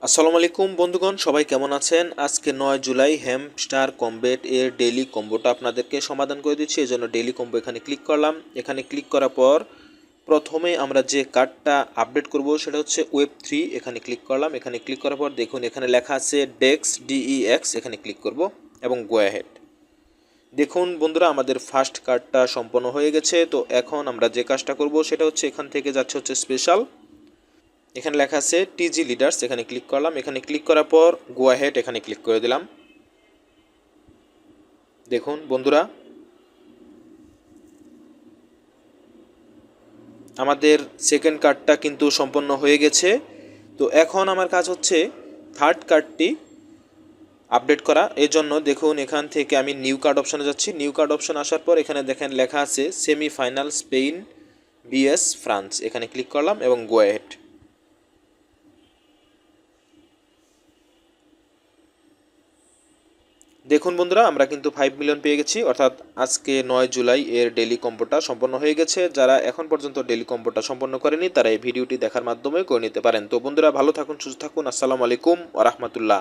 আসসালামু আলাইকুম বন্ধুগণ, সবাই কেমন আছেন? আজকে 9 জুলাই হ্যামস্টার কমব্যাট এর ডেইলি কম্বোটা আপনাদেরকে সমাধান করে দিচ্ছি। এই জন্য ডেইলি কম্বো এখানে ক্লিক করলাম। এখানে ক্লিক করার পর প্রথমে আমরা যে কার্ডটা আপডেট করব সেটা হচ্ছে ওয়েব 3। এখানে ক্লিক করলাম। এখানে ক্লিক করার পর দেখুন এখানে লেখা আছে ডেক্স ডিইএক্স। এখানে ক্লিক করব এবং গো অ্যাহেড। দেখুন বন্ধুরা, আমাদের ফার্স্ট কার্ডটা সম্পন্ন হয়ে গেছে। তো এখন আমরা যে কাজটা করব সেটা হচ্ছে এখান থেকে যাচ্ছে হচ্ছে স্পেশাল। এখানে লেখা আছে টিজি লিডার্স। এখানে ক্লিক করলাম। এখানে ক্লিক করার পর গো অ্যাহেড এখানে ক্লিক করে দিলাম। দেখুন বন্ধুরা, আমাদের সেকেন্ড কার্ডটা কিন্তু সম্পন্ন হয়ে গেছে। তো এখন আমার কাজ হচ্ছে থার্ড কার্ডটি আপডেট করা। এর জন্য দেখুন এখান থেকে আমি নিউ কার্ড অপশানে যাচ্ছি। নিউ কার্ড অপশান আসার পর এখানে দেখেন লেখা আছে সেমিফাইনাল স্পেন বিএস ফ্রান্স। এখানে ক্লিক করলাম এবং গো অ্যাহেড। দেখুন বন্ধুরা, আমরা কিন্তু 5 মিলিয়ন পেয়ে গেছি, অর্থাৎ আজকে 9 জুলাই এর ডেইলি কম্বোটা সম্পন্ন হয়ে গেছে। যারা এখন পর্যন্ত ডেইলি কম্বোটা সম্পন্ন করেনি তারা এই ভিডিওটি দেখার মাধ্যমে করে নিতে পারেন। তো বন্ধুরা, ভালো থাকুন, সুস্থ থাকুন। আসসালামু আলাইকুম ওয়া রাহমাতুল্লাহ।